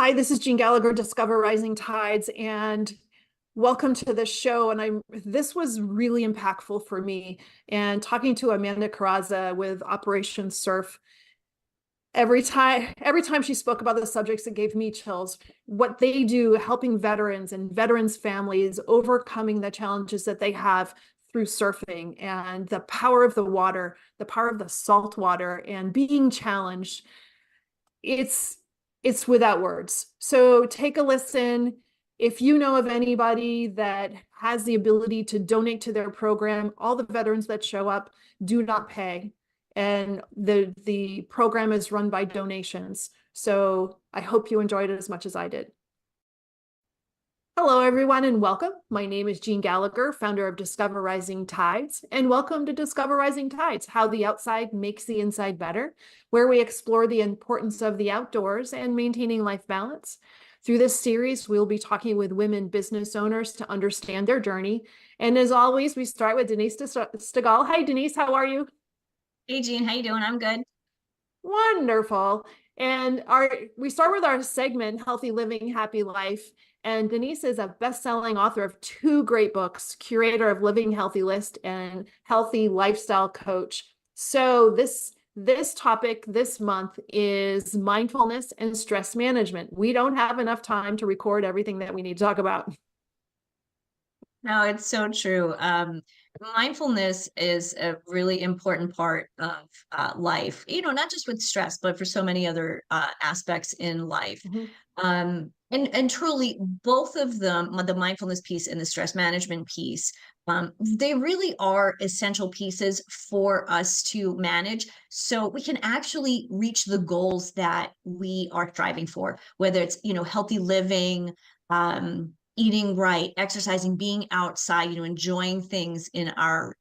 Hi, this is Jean Gallagher, Discover Rising Tides, and welcome to the show. And this was really impactful for me. And talking to Amanda Curaza with Operation Surf, every time she spoke about the subjects, it gave me chills. What they do, helping veterans and veterans' families overcoming the challenges that they have through surfing, and the power of the water, the power of the salt water, and being challenged. It's without words. So take a listen. If you know of anybody that has the ability to donate to their program, all the veterans that show up do not pay. And the program is run by donations. So I hope you enjoyed it as much as I did. Hello, everyone, and welcome. My name is Jean Gallagher, founder of Discover Rising Tides, and welcome to Discover Rising Tides, how the outside makes the inside better, where we explore the importance of the outdoors and maintaining life balance. Through this series, we'll be talking with women business owners to understand their journey. And as always, we start with Denise Stegall. Hi, Denise, how are you? Hey, Jean, how you doing? I'm good. Wonderful. And we start with our segment, Healthy Living, Happy Life. And Denise is a best-selling author of 2 great books, curator of Living Healthy List and Healthy Lifestyle Coach. So this topic this month is mindfulness and stress management. We don't have enough time to record everything that we need to talk about. No, it's so true. Mindfulness is a really important part of life, not just with stress, but for so many other aspects in life. Mm-hmm. And truly, both of them, the mindfulness piece and the stress management piece, they really are essential pieces for us to manage so we can actually reach the goals that we are striving for, whether it's, healthy living, eating right, exercising, being outside, enjoying things in our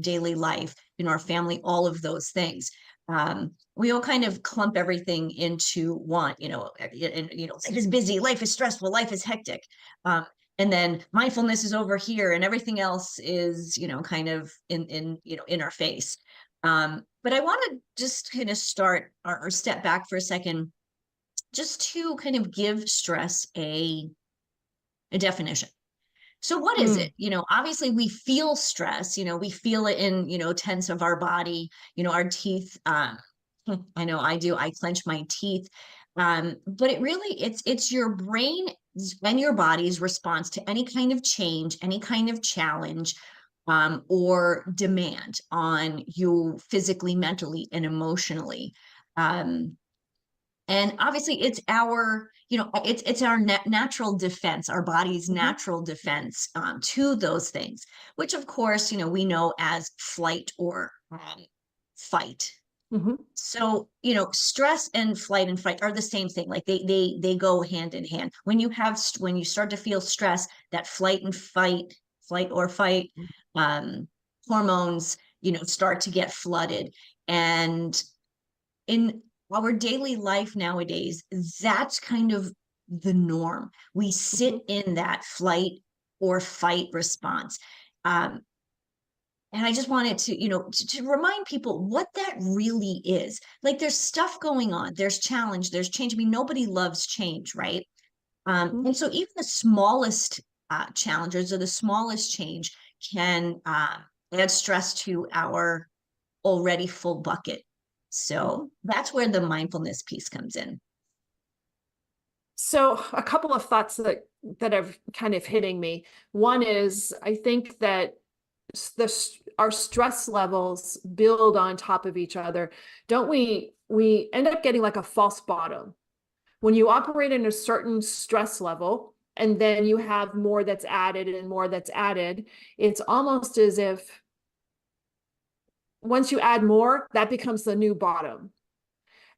daily life, our family, all of those things. We all kind of clump everything into one, life is busy, life is stressful, life is hectic. And then mindfulness is over here and everything else is, kind of in our face. But I want to just kind of start or step back for a second, just to kind of give stress a definition. So what is it? Obviously we feel stress, we feel it in, tense of our body, our teeth. I know I do, I clench my teeth. But it's your brain and your body's response to any kind of change, any kind of challenge, or demand on you physically, mentally, and emotionally. And obviously it's our, it's our natural defense, our body's natural defense to those things, which of course, we know as flight or fight. Mm-hmm. So, stress and flight and fight are the same thing. Like they go hand in hand. When you start to feel stress, that flight or fight, hormones, start to get flooded. And in our daily life nowadays, that's kind of the norm. We sit in that flight or fight response. And I just wanted to remind people what that really is. Like there's stuff going on, there's challenge, there's change. I mean, nobody loves change, right? And so even the smallest challenges or the smallest change can add stress to our already full bucket. So that's where the mindfulness piece comes in. So a couple of thoughts that are kind of hitting me. One is, I think that our stress levels build on top of each other. Don't we end up getting like a false bottom when you operate in a certain stress level, and then you have more that's added and more that's added. It's almost as if once you add more, that becomes the new bottom.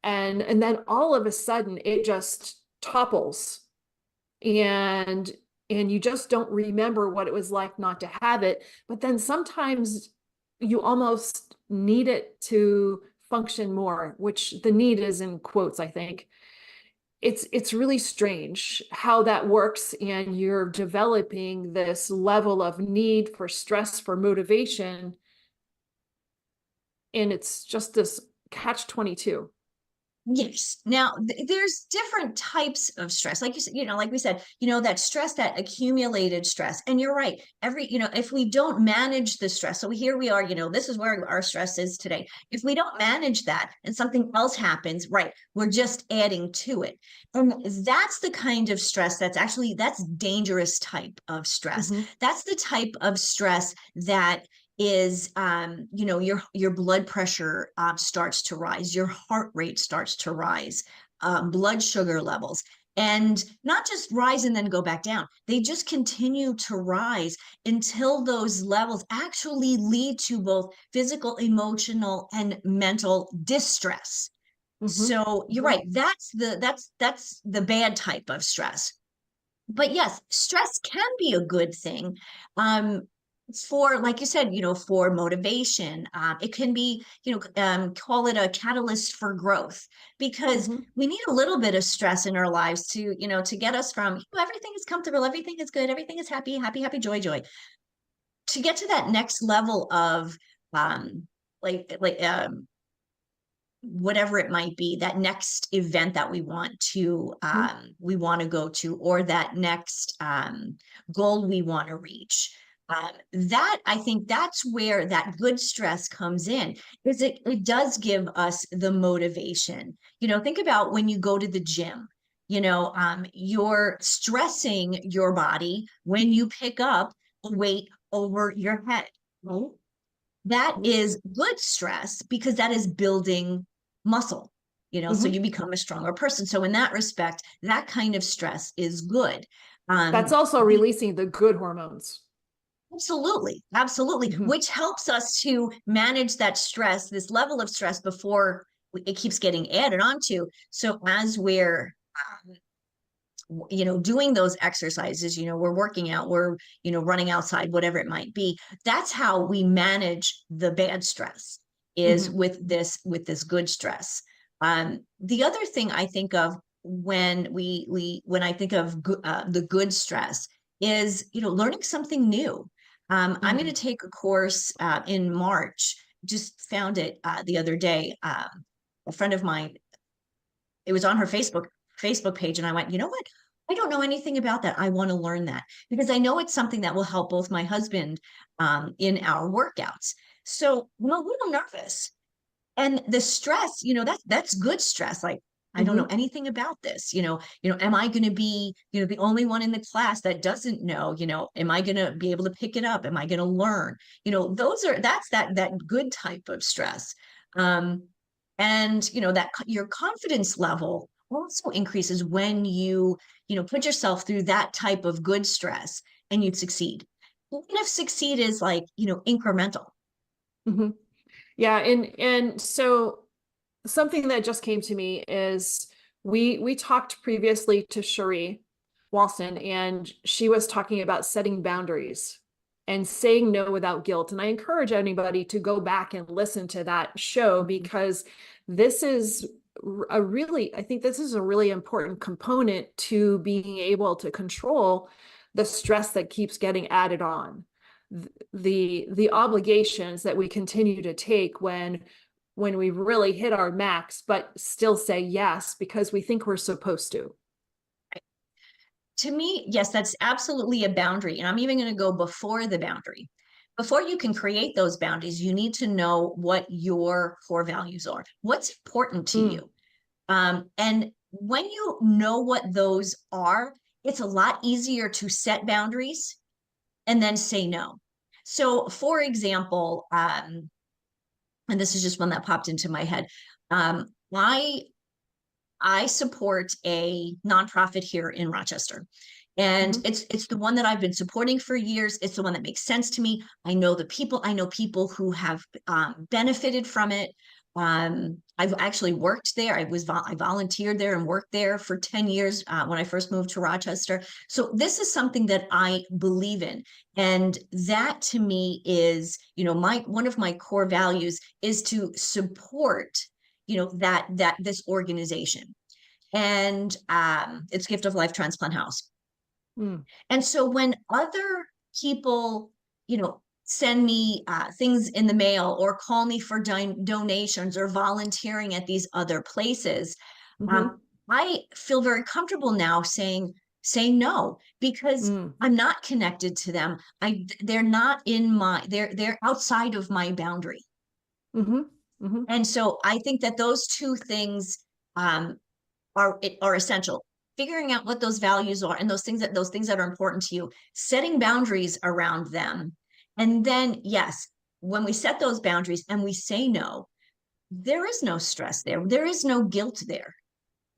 And then all of a sudden it just topples, and you just don't remember what it was like not to have it. But then sometimes you almost need it to function more, which the need is in quotes, I think. It's really strange how that works, and you're developing this level of need for stress, for motivation, and it's just this catch-22. Yes. Now, there's different types of stress. Like you said, like we said, that stress, that accumulated stress. And you're right. If we don't manage the stress, so here we are, this is where our stress is today. If we don't manage that and something else happens, right, we're just adding to it. And that's the kind of stress that's dangerous type of stress. Mm-hmm. That's the type of stress that is your blood pressure starts to rise, your heart rate starts to rise, blood sugar levels, and not just rise and then go back down. They just continue to rise until those levels actually lead to both physical, emotional, and mental distress. Mm-hmm. So you're Mm-hmm. right. That's the bad type of stress. But yes, stress can be a good thing. For, like you said, for motivation. It can be, call it a catalyst for growth, because Mm-hmm. we need a little bit of stress in our lives to get us from, everything is comfortable, everything is good, everything is happy, happy, happy, joy, joy, to get to that next level of, um, like whatever it might be, that next event that Mm-hmm. we want to go to, or that next goal we want to reach. That, I think, that's where that good stress comes in, because it does give us the motivation. Think about when you go to the gym. You're stressing your body when you pick up a weight over your head. Right? That is good stress, because that is building muscle, so Mm-hmm. you become a stronger person. So in that respect, that kind of stress is good. That's Um, also the, releasing the good hormones. absolutely, absolutely, Mm-hmm. which helps us to manage that stress, this level of stress, before it keeps getting added onto. So as we're doing those exercises, we're working out, we're, running outside, whatever it might be. That's how we manage the bad stress, is Mm-hmm. with this good stress. The other thing I think of when I think of the good stress is, learning something new. I'm going Mm-hmm. to take a course in March. Just found it the other day. A friend of mine, it was on her Facebook page, and I went, you know what? I don't know anything about that. I want to learn that, because I know it's something that will help both my husband in our workouts. So I'm a little nervous, and the stress, that's good stress. Like, I don't know Mm-hmm. anything about this. Am I going to be, the only one in the class that doesn't know? Am I going to be able to pick it up? Am I going to learn? That's that good type of stress. Um, and that your confidence level also increases when put yourself through that type of good stress, and you succeed. Even if succeed is like, incremental. Mm-hmm. Yeah, and so something that just came to me is we talked previously to Cherie Walston, and she was talking about setting boundaries and saying no without guilt. And I encourage anybody to go back and listen to that show, because this is I think this is a really important component to being able to control the stress that keeps getting added on, the obligations that we continue to take when we really hit our max, but still say yes because we think we're supposed to. To me, yes, that's absolutely a boundary. And I'm even going to go before the boundary. Before you can create those boundaries, you need to know what your core values are, what's important to Mm, you. And when you know what those are, it's a lot easier to set boundaries and then say no. So, for example, and this is just one that popped into my head. Um, I I support a nonprofit here in Rochester. And mhm, it's the one that I've been supporting for years. It's the one that makes sense to me. I know the people. I know people who have benefited from it. I've actually worked there. I volunteered there and worked there for 10 years when I first moved to Rochester. So this is something that I believe in. And that, to me, is, my one of my core values is to support, that this organization. And it's Gift of Life Transplant House. mm, And so when other people, send me things in the mail or call me for donations or volunteering at these other places. Mm-hmm. I feel very comfortable now saying no, because Mm. I'm not connected to them. They're not in my, they're outside of my boundary. Mm-hmm. Mm-hmm. And so I think that those two things um, are essential. Figuring out what those values are and those things that are important to you, setting boundaries around them. And then, yes, when we set those boundaries and we say no, there is no stress there. There is no guilt there,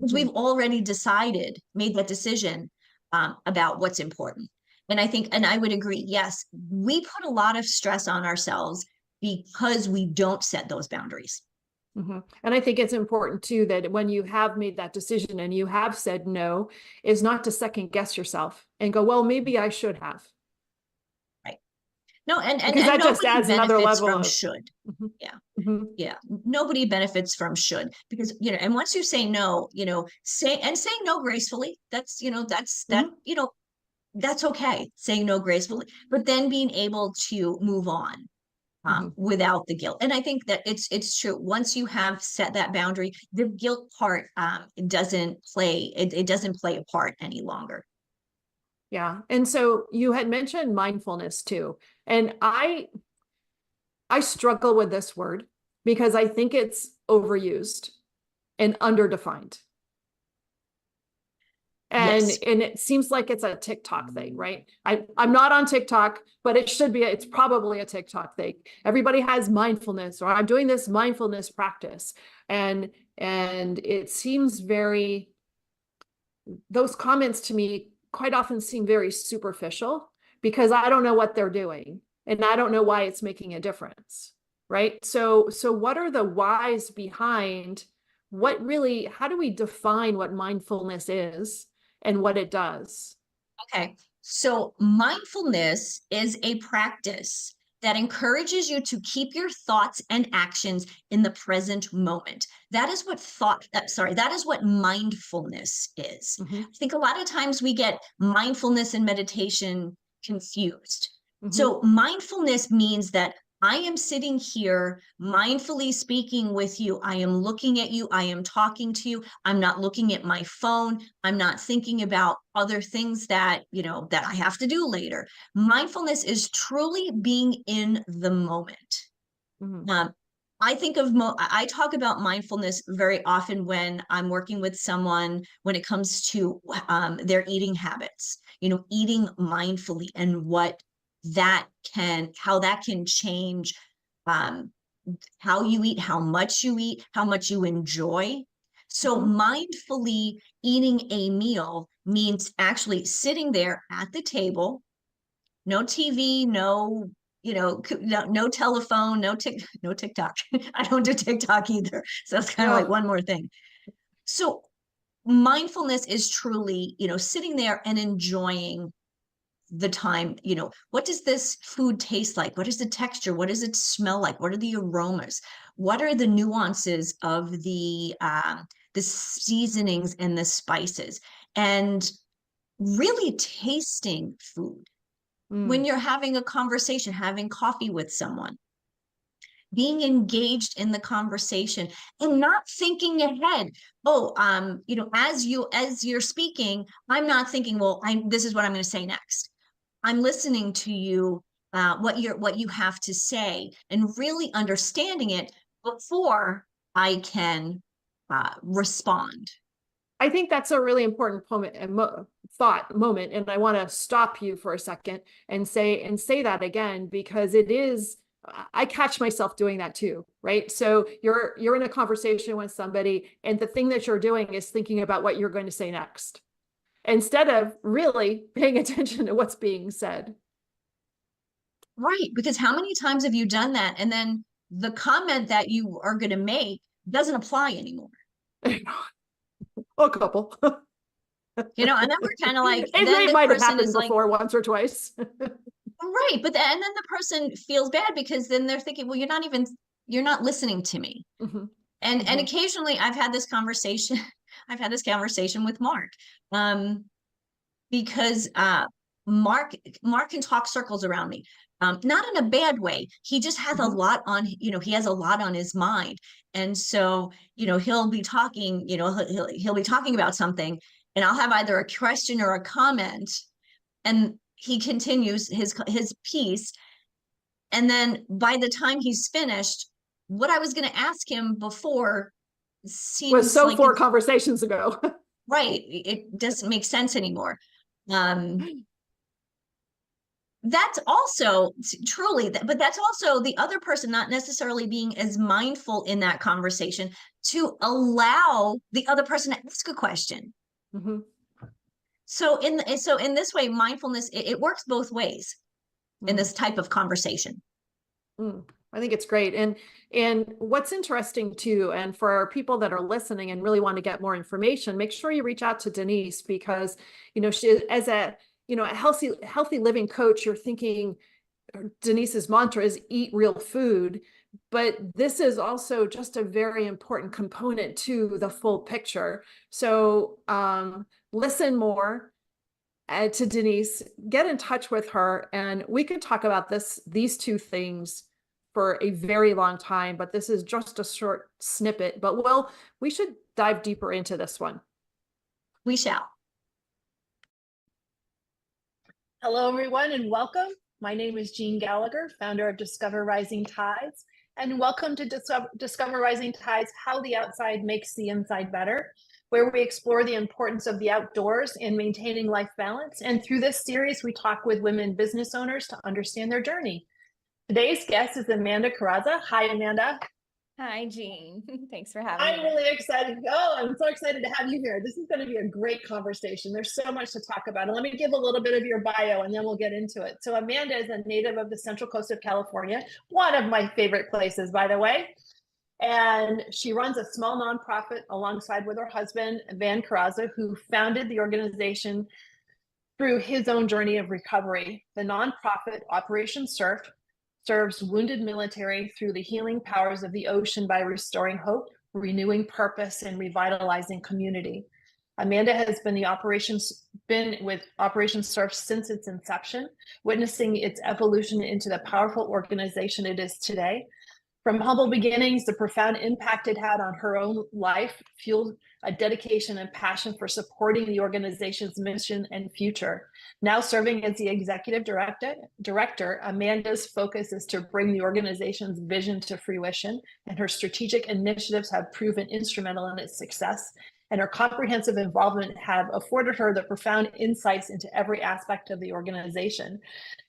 because Mm-hmm. we've already decided, made that decision about what's important. And I think, and I would agree, yes, we put a lot of stress on ourselves because we don't set those boundaries. Mm-hmm. And I think it's important too that when you have made that decision and you have said no, is not to second guess yourself and go, well, maybe I should have. Right. No, Because and that just nobody adds another benefits level from of, should. mm-hmm. Yeah. Mm-hmm. Yeah. Nobody benefits from should, because, and once you say no, say no gracefully. That's, Mm-hmm. that's okay. Saying no gracefully, but then being able to move on Mm-hmm. without the guilt. And I think that it's true. Once you have set that boundary, the guilt part it doesn't play a part any longer. Yeah. And so you had mentioned mindfulness too. And I struggle with this word because I think it's overused and underdefined. Yes. And it seems like it's a TikTok thing, right? I'm not on TikTok, but it should be, it's probably a TikTok thing. Everybody has mindfulness, or I'm doing this mindfulness practice. And it seems those comments to me quite often seem very superficial because I don't know what they're doing and I don't know why it's making a difference, right? So what are the whys behind how do we define what mindfulness is and what it does? Okay. So mindfulness is a practice that encourages you to keep your thoughts and actions in the present moment. That is what that is what mindfulness is. Mm-hmm. I think a lot of times we get mindfulness and meditation confused. Mm-hmm. So mindfulness means that I am sitting here mindfully speaking with you. I am looking at you. I am talking to you. I'm not looking at my phone. I'm not thinking about other things that, that I have to do later. Mindfulness is truly being in the moment. Mm-hmm. I talk about mindfulness very often when I'm working with someone when it comes to their eating habits, eating mindfully and how that can change um, how you eat, how much you enjoy. So Mm-hmm. mindfully eating a meal means actually sitting there at the table, no TV, no telephone, no TikTok. I don't do TikTok either. So that's kind of like Yeah. one more thing. So mindfulness is truly, sitting there and enjoying the time. What does this food taste like? What is the texture? What does it smell like? What are the aromas? What are the nuances of the seasonings and the spices? And really tasting food when Mm. you're having a conversation, having coffee with someone, being engaged in the conversation and not thinking ahead. Oh, as you're speaking, I'm not thinking, well, this is what I'm going to say next. I'm listening to you, what you have to say, and really understanding it before I can respond. I think that's a really important moment. And I want to stop you for a second and say that again, because I catch myself doing that too, right? So you're in a conversation with somebody and the thing that you're doing is thinking about what you're going to say next instead of really paying attention to what's being said. Right, because how many times have you done that? And then the comment that you are going to make doesn't apply anymore. A couple. And then we're kind of like, then It the might have person is happened like, before once or twice. right, and then the person feels bad because then they're thinking, well, you're not listening to me. Mm-hmm. And Mm-hmm. occasionally I've had this conversation, I've had this conversation with Mark, because Mark can talk circles around me. not in a bad way. He just has a lot on, he has a lot on his mind. And so, he'll be talking, he'll be talking about something, and I'll have either a question or a comment, and he continues his piece. And then by the time he's finished, what I was going to ask him before Was seems so like 4 conversations ago. right. It doesn't make sense anymore. That's also truly, but that's also the other person not necessarily being as mindful in that conversation to allow the other person to ask a question. So in this way, mindfulness, it works both ways in this type of conversation. I think it's great. And what's interesting too, and for people that are listening and really want to get more information, make sure you reach out to Denise, because, she, as a healthy living coach, you're thinking Denise's mantra is eat real food, but this is also just a very important component to the full picture. So listen more to Denise, get in touch with her, and we can talk about these 2 things for a very long time, but this is just a short snippet. But we should dive deeper into this one. We shall. Hello, everyone, and welcome. My name is Jean Gallagher, founder of Discover Rising Tides, and welcome to Discover Rising Tides, How the Outside Makes the Inside Better, where we explore the importance of the outdoors in maintaining life balance. And through this series, we talk with women business owners to understand their journey. Today's guest is Amanda Curaza. Hi, Amanda. Hi, Jean. Thanks for having I'm me. really excited. Oh, I'm so excited to have you here. This is going to be a great conversation. There's so much to talk about. And let me give a little bit of your bio and then we'll get into it. So Amanda is a native of the Central Coast of California, one of my favorite places, by the way. And she runs a small nonprofit alongside with her husband, Van Curaza, who founded the organization through his own journey of recovery. The nonprofit Operation Surf serves wounded military through the healing powers of the ocean by restoring hope, renewing purpose, and revitalizing community. Amanda has been with Operation Surf since its inception, witnessing its evolution into the powerful organization it is today. From humble beginnings, the profound impact it had on her own life fueled a dedication and passion for supporting the organization's mission and future. Now serving as the executive director, Amanda's focus is to bring the organization's vision to fruition, and her strategic initiatives have proven instrumental in its success. And her comprehensive involvement have afforded her the profound insights into every aspect of the organization.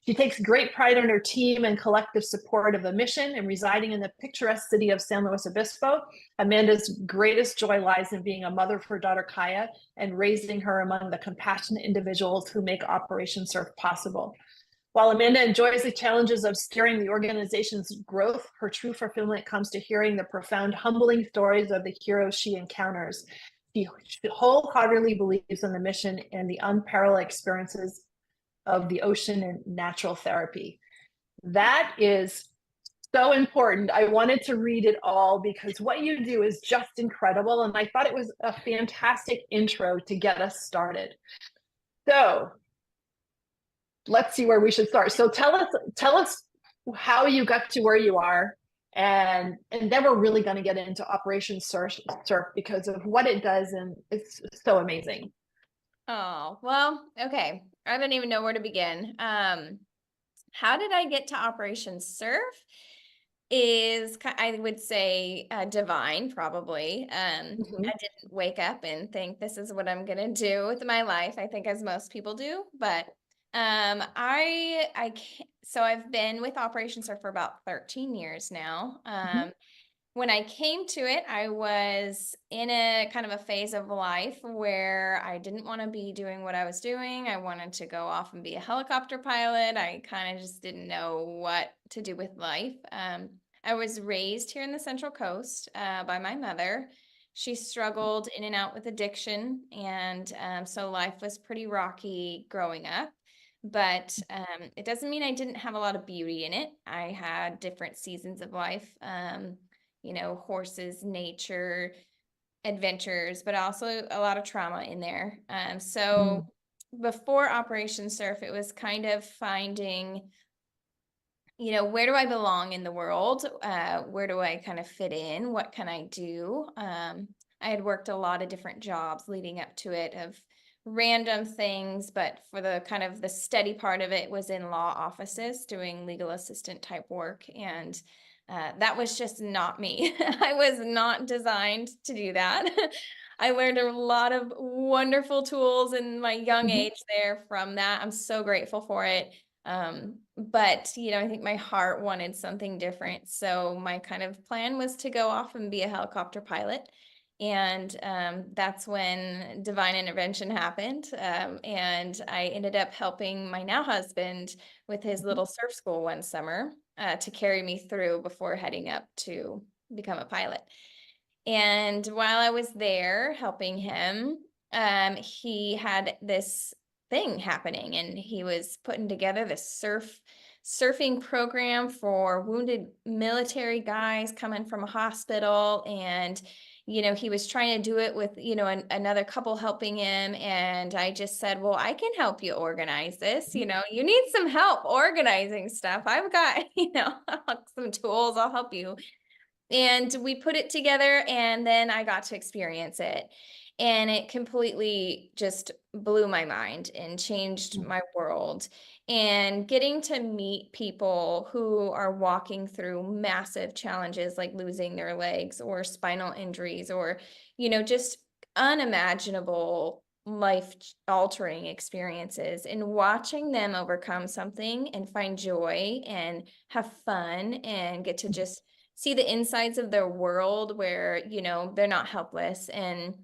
She takes great pride in her team and collective support of the mission, and residing in the picturesque city of San Luis Obispo, Amanda's greatest joy lies in being a mother for her daughter Kaya and raising her among the compassionate individuals who make Operation Surf possible. While Amanda enjoys the challenges of steering the organization's growth, her true fulfillment comes to hearing the profound, humbling stories of the heroes she encounters. She wholeheartedly believes in the mission and the unparalleled experiences of the ocean and natural therapy. That is so important. I wanted to read it all because what you do is just incredible. And I thought it was a fantastic intro to get us started. So let's see where we should start. So tell us how you got to where you are. And then we're really going to get into Operation Surf because of what it does. And it's so amazing. Oh, well, okay. I don't even know where to begin. How did I get to Operation Surf? I would say divine, probably. I didn't wake up and think this is what I'm gonna do with my life. I think as most people do, but so I've been with Operation Surf for about 13 years now. When I came to it, I was in a kind of a phase of life where I didn't want to be doing what I was doing. I wanted to go off and be a helicopter pilot. I kind of just didn't know what to do with life. I was raised here in the Central Coast by my mother. She struggled in and out with addiction, and so life was pretty rocky growing up. But it doesn't mean I didn't have a lot of beauty in it. I had different seasons of life. Horses, nature, adventures, but also a lot of trauma in there. So before Operation Surf, it was kind of finding where do I belong in the world? Where do I kind of fit in? What can I do? I had worked a lot of different jobs leading up to it, of random things, but for the kind of the steady part of it was in law offices doing legal assistant type work. And that was just not me. I was not designed to do that. I learned a lot of wonderful tools in my young age there from that. I'm so grateful for it. But I think my heart wanted something different. So my kind of plan was to go off and be a helicopter pilot. And that's when divine intervention happened. And I ended up helping my now husband with his little surf school one summer to carry me through before heading up to become a pilot. And while I was there helping him, he had this thing happening, and he was putting together this surfing program for wounded military guys coming from a hospital. And he was trying to do it with another couple helping him, and I just said, well, I can help you organize this. You need some help organizing stuff. I've got some tools. I'll help you. And we put it together, and then I got to experience it. And it completely just blew my mind and changed my world. And getting to meet people who are walking through massive challenges like losing their legs or spinal injuries or, just unimaginable life-altering experiences, and watching them overcome something and find joy and have fun and get to just see the insides of their world where, they're not helpless and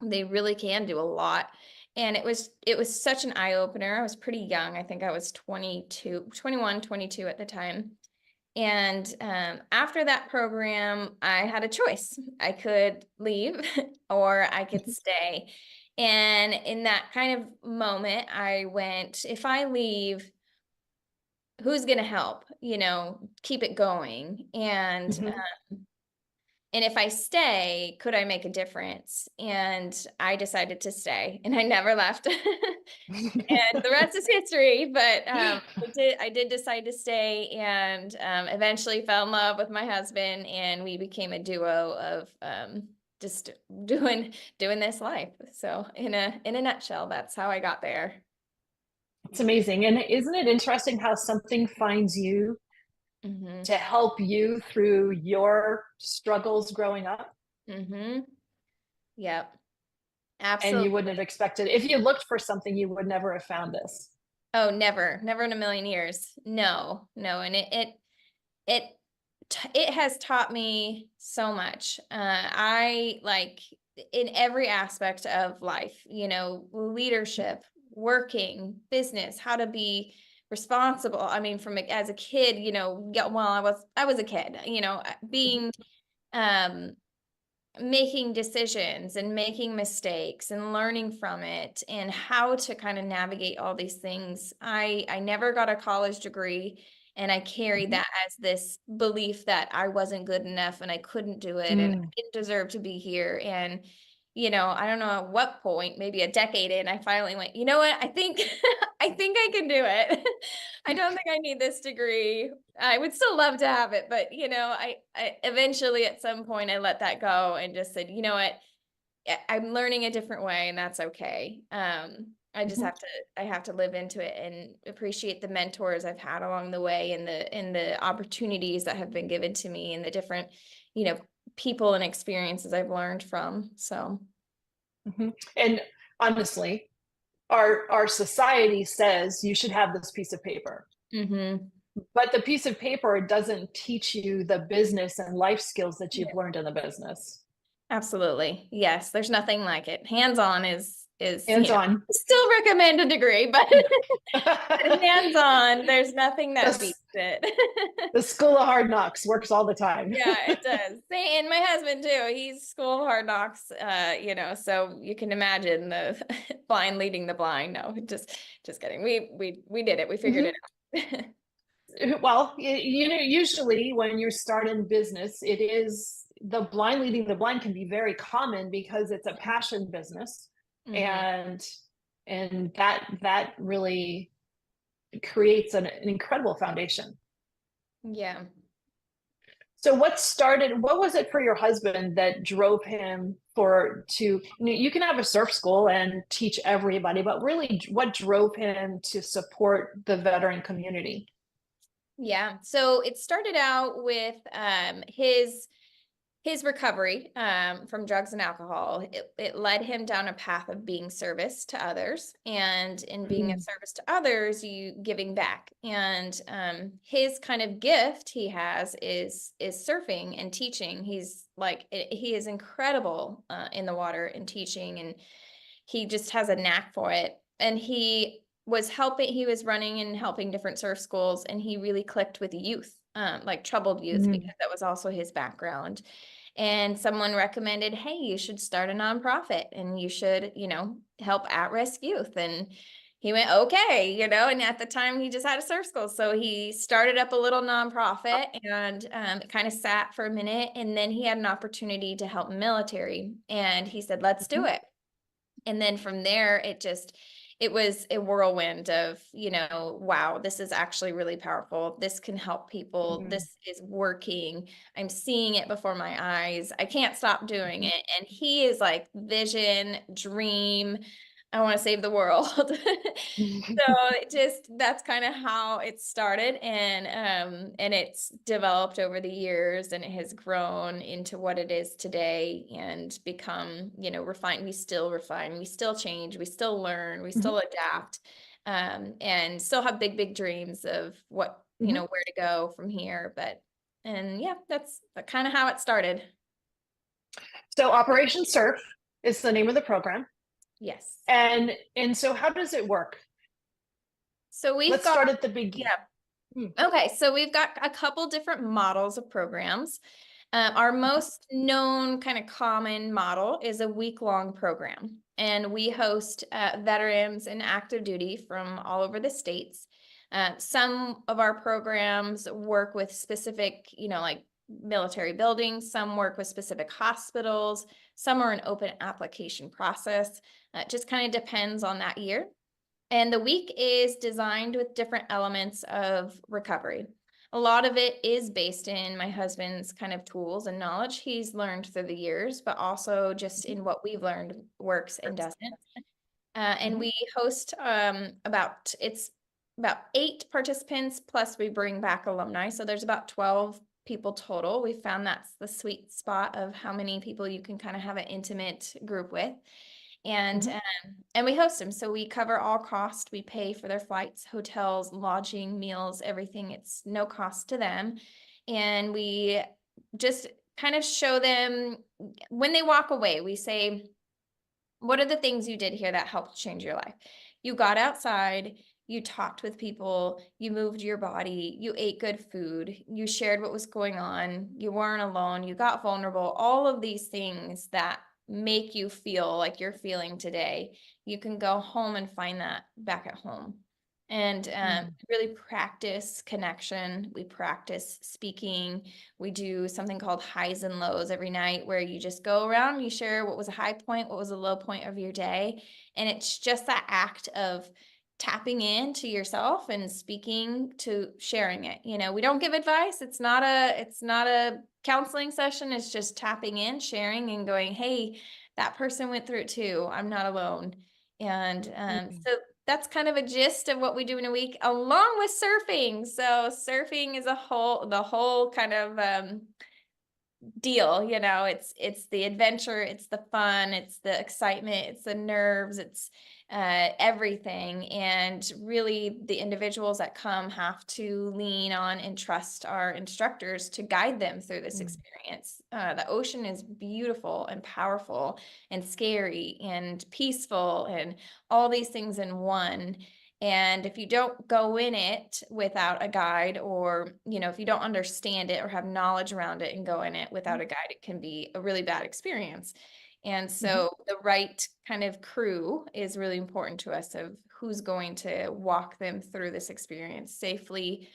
they really can do a lot. And it was such an eye-opener. I was pretty young. I think I was 21, 22 at the time. And after that program, I had a choice. I could leave or I could stay. And in that kind of moment, I went, if I leave, who's going to help, keep it going? And if I stay, could I make a difference? And I decided to stay, and I never left. And the rest is history. But I did decide to stay, and eventually fell in love with my husband, and we became a duo of just doing this life. So in a nutshell, that's how I got there. It's amazing. And isn't it interesting how something finds you to help you through your struggles growing up? Yep. Absolutely. And you wouldn't have expected, if you looked for something, you would never have found this. Oh, never in a million years. No. And it has taught me so much. I like in every aspect of life, leadership, working, business, how to be responsible. I mean, as a kid, well, I was a kid, being, making decisions and making mistakes and learning from it, and how to kind of navigate all these things. I never got a college degree, and I carried that as this belief that I wasn't good enough and I couldn't do it and I didn't deserve to be here. And I don't know at what point, maybe a decade in, I finally went, you know what? I think I can do it. I don't think I need this degree. I would still love to have it, but I eventually at some point I let that go and just said, you know what? I'm learning a different way, and that's okay. I just have to live into it and appreciate the mentors I've had along the way, and the opportunities that have been given to me, and the different, people and experiences I've learned from. So. And honestly, our society says you should have this piece of paper. But the piece of paper doesn't teach you the business and life skills that you've learned in the business. Absolutely. Yes. There's nothing like it. Hands-on is hands-on. Still recommend a degree, but hands-on, there's nothing that beats it. The school of hard knocks works all the time. Yeah, it does. And my husband too, he's school of hard knocks, so you can imagine the blind leading the blind. No, just kidding. We did it. We figured it out. Well, usually when you start in business, it is the blind leading the blind can be very common because it's a passion business. And that really creates an incredible foundation. Yeah. So what was it for your husband that drove him you can have a surf school and teach everybody, but really what drove him to support the veteran community? Yeah. So it started out with his recovery from drugs and alcohol. It led him down a path of being service to others, and in being a service to others, you giving back. And his kind of gift he has is surfing and teaching. He is incredible in the water and teaching, and he just has a knack for it. And he was running and helping different surf schools, and he really clicked with youth, like troubled youth, because that was also his background. And someone recommended, hey, you should start a nonprofit and you should, help at-risk youth. And he went, okay, and at the time he just had a surf school. So he started up a little nonprofit, and it kind of sat for a minute. And then he had an opportunity to help military, and he said, let's do it. And then from there, it was a whirlwind of, wow, this is actually really powerful. This can help people. This is working. I'm seeing it before my eyes. I can't stop doing it. And he is like vision, dream. I want to save the world. So that's kind of how it started, and it's developed over the years, and it has grown into what it is today and become, refined. We still refine, we still change, we still learn, we still adapt, and still have big dreams of what, where to go from here. And yeah, that's kind of how it started. So Operation Surf is the name of the program. Yes. And so how does it work? So let's start at the beginning. Yeah. Okay, so we've got a couple different models of programs. Our most known kind of common model is a week-long program, and we host veterans and active duty from all over the states. Some of our programs work with specific, like military buildings. Some work with specific hospitals. Some are an open application process. It just kind of depends on that year. And the week is designed with different elements of recovery. A lot of it is based in my husband's kind of tools and knowledge he's learned through the years, but also just in what we've learned works and doesn't. And we host about 8 participants, plus we bring back alumni. So there's about 12 people total. We found that's the sweet spot of how many people you can kind of have an intimate group with. And we host them. So we cover all costs. We pay for their flights, hotels, lodging, meals, everything. It's no cost to them. And we just kind of show them when they walk away, we say, what are the things you did here that helped change your life? You got outside, you talked with people, you moved your body, you ate good food, you shared what was going on, you weren't alone, you got vulnerable, all of these things that make you feel like you're feeling today. You can go home and find that back at home. And really practice connection. We practice speaking. We do something called highs and lows every night, where you just go around, you share what was a high point, what was a low point of your day. And it's just that act of tapping into yourself and speaking to sharing it. We don't give advice. It's not a counseling session. It's just tapping in, sharing, and going, hey, that person went through it too. I'm not alone. And so that's kind of a gist of what we do in a week, along with surfing. So surfing is the whole kind of deal. It's the adventure, it's the fun, it's the excitement, it's the nerves, it's everything. And really, the individuals that come have to lean on and trust our instructors to guide them through this experience. The ocean is beautiful and powerful and scary and peaceful and all these things in one. And if you don't go in it without a guide, or, if you don't understand it or have knowledge around it and go in it without a guide, it can be a really bad experience. And so the right kind of crew is really important to us, of who's going to walk them through this experience safely,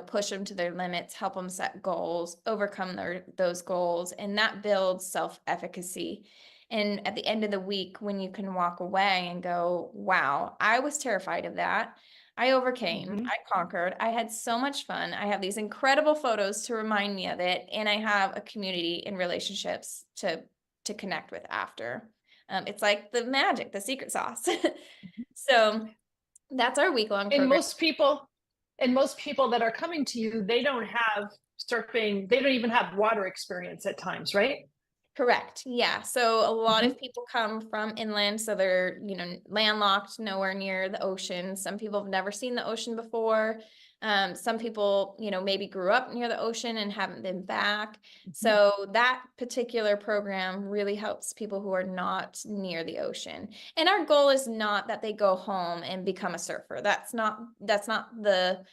push them to their limits, help them set goals, overcome those goals. And that builds self-efficacy. And at the end of the week, when you can walk away and go, wow, I was terrified of that. I overcame, Mhm. I conquered, I had so much fun. I have these incredible photos to remind me of it. And I have a community and relationships to connect with after. It's like the magic, the secret sauce. So that's our week-long And program. most people that are coming to you, they don't have surfing, they don't even have water experience at times, right? Correct. Yeah. So a lot Mhm. of people come from inland, so they're, landlocked, nowhere near the ocean. Some people have never seen the ocean before. Some people, maybe grew up near the ocean and haven't been back. So that particular program really helps people who are not near the ocean. And our goal is not that they go home and become a surfer. That's not the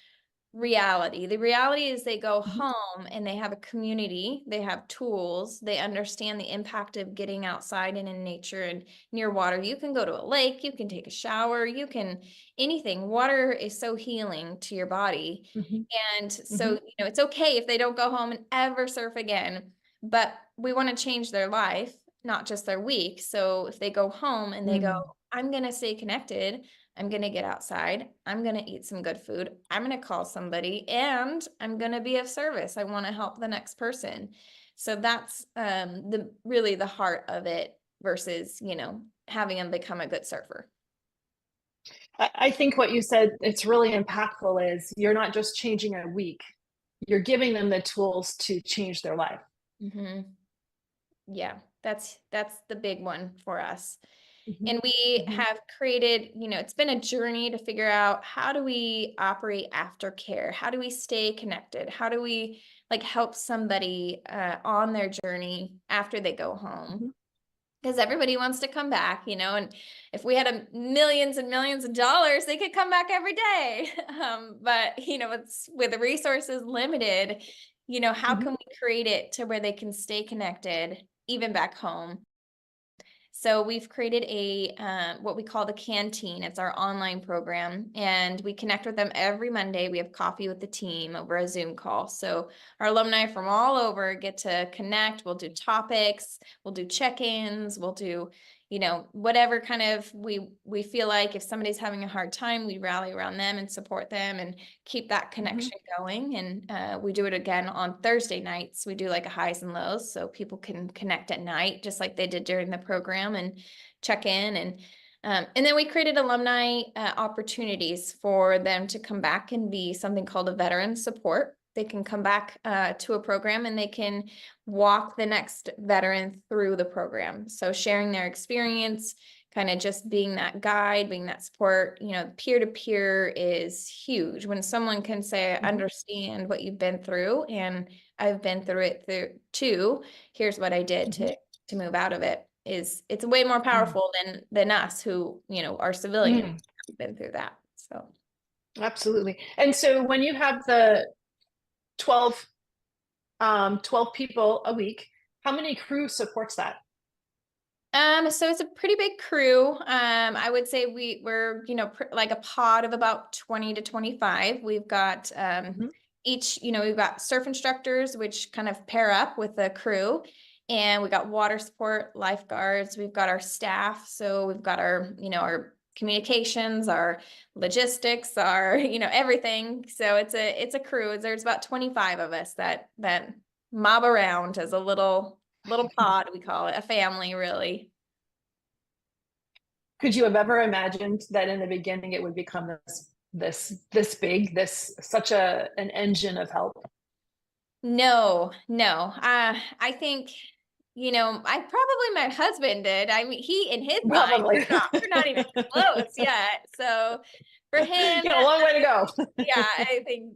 reality. The reality is they go Mhm. home and they have a community, they have tools, they understand the impact of getting outside and in nature and near water. You can go to a lake, you can take a shower, you can anything. Water is so healing to your body. Mhm. And so, Mhm. it's okay if they don't go home and ever surf again, but we want to change their life, not just their week. So if they go home and they go, Mm. I'm going to stay connected, I'm going to get outside, I'm going to eat some good food, I'm going to call somebody, and I'm going to be of service. I want to help the next person. So that's really the heart of it versus, having them become a good surfer. I think what you said, it's really impactful is you're not just changing a week, you're giving them the tools to change their life. Mm-hmm. Yeah, that's the big one for us. Mhm. And we Mhm. have created, it's been a journey to figure out how do we operate aftercare? How do we stay connected? How do we help somebody on their journey after they go home? Mhm. Because everybody wants to come back, and if we had millions and millions of dollars, they could come back every day. But, it's with the resources limited, how Mhm. can we create it to where they can stay connected even back home? So we've created what we call the canteen. It's our online program, and we connect with them every Monday. We have coffee with the team over a Zoom call. So our alumni from all over get to connect. We'll do topics, we'll do check-ins, we'll do, whatever kind of we feel like if somebody's having a hard time, we rally around them and support them and keep that connection going. And we do it again on Thursday nights. We do like a highs and lows so people can connect at night, just like they did during the program, and check in. And then we created alumni opportunities for them to come back and be something called a veteran support. They can come back to a program and they can walk the next veteran through the program. So sharing their experience, kind of just being that guide, being that support, peer-to-peer is huge. When someone can say, I understand what you've been through and I've been through it too, here's what I did to move out of it, it's way more powerful than us who, are civilians, Mm. have been through that. So Absolutely. And so when you have the 12, 12 people a week, how many crew supports that? So it's a pretty big crew. I would say we're, like a pod of about 20 to 25. We've got Mhm. each, we've got surf instructors, which kind of pair up with the crew. And we got water support, lifeguards. We've got our staff. So we've got our, our communications, our logistics, our, everything. So it's a crew. There's about 25 of us that mob around as a little pod, we call it, a family, really. Could you have ever imagined that in the beginning it would become this big, this such an engine of help? No. I think, I probably my husband did. I mean, he in his mind, Probably. we're not even close yet. So for him, A long way to go. yeah, I think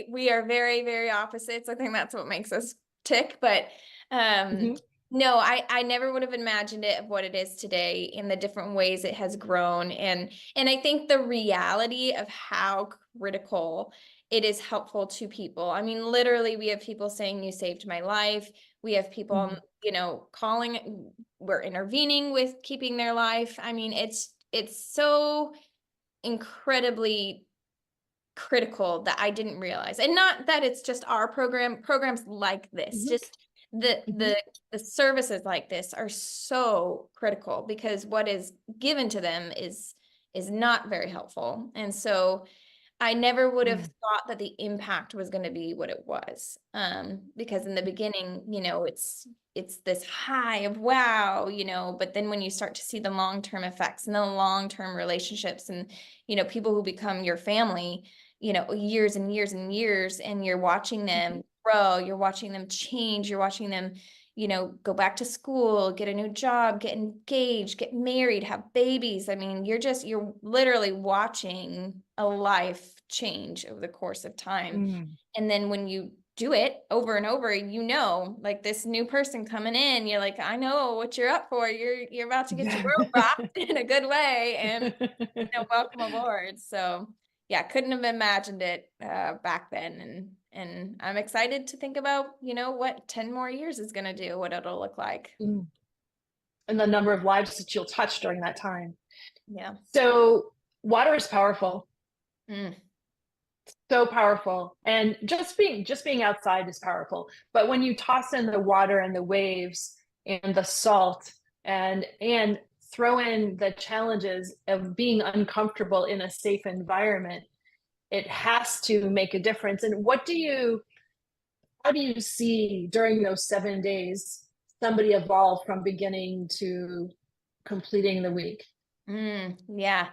we are very, very opposites. I think that's what makes us tick. But Mhm. no, I never would have imagined it of what it is today in the different ways it has grown. And I think the reality of how critical it is helpful to people. I mean, literally, we have people saying, you saved my life. We have people, calling, we're intervening with keeping their life. I mean, it's so incredibly critical that I didn't realize. And not that it's just our programs like this, Mhm. just the Mhm. the the services like this are so critical because what is given to them is is not very helpful. And so I never would have Mm. thought that the impact was going to be what it was. Because in the beginning, it's this high of wow, but then when you start to see the long-term effects and the long-term relationships and, people who become your family, years and years and years, and you're watching them grow, you're watching them change, you're watching them, go back to school, get a new job, get engaged, get married, have babies. I mean, you're literally watching a life change over the course of time. Mm. And then when you do it over and over, like this new person coming in, you're like, I know what you're up for. You're about to get your world rocked in a good way, and welcome aboard. So yeah, couldn't have imagined it back then. And I'm excited to think about, what 10 more years is going to do, what it'll look like. Mm. And the number of lives that you'll touch during that time. Yeah. So water is powerful. Mm. So powerful. And just being outside is powerful. But when you toss in the water and the waves and the salt and throw in the challenges of being uncomfortable in a safe environment, it has to make a difference. And how do you see during those 7 days somebody evolve from beginning to completing the week? Yeah.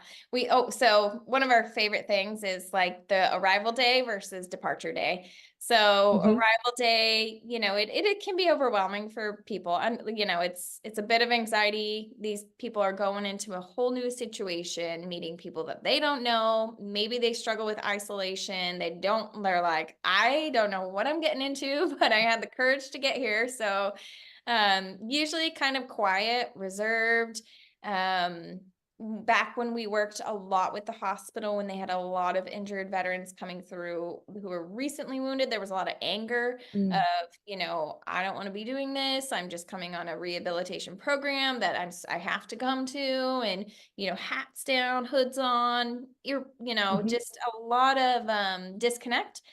So one of our favorite things is like the arrival day versus departure day. So Mhm. arrival day, it can be overwhelming for people. And, it's a bit of anxiety. These people are going into a whole new situation, meeting people that they don't know. Maybe they struggle with isolation. They're like, I don't know what I'm getting into, but I had the courage to get here. So, usually kind of quiet, reserved. Back when we worked a lot with the hospital, when they had a lot of injured veterans coming through who were recently wounded, there was a lot of anger Mm. of, I don't want to be doing this. I'm just coming on a rehabilitation program that I have to come to, and, hats down, hoods on, Mhm. just a lot of disconnect.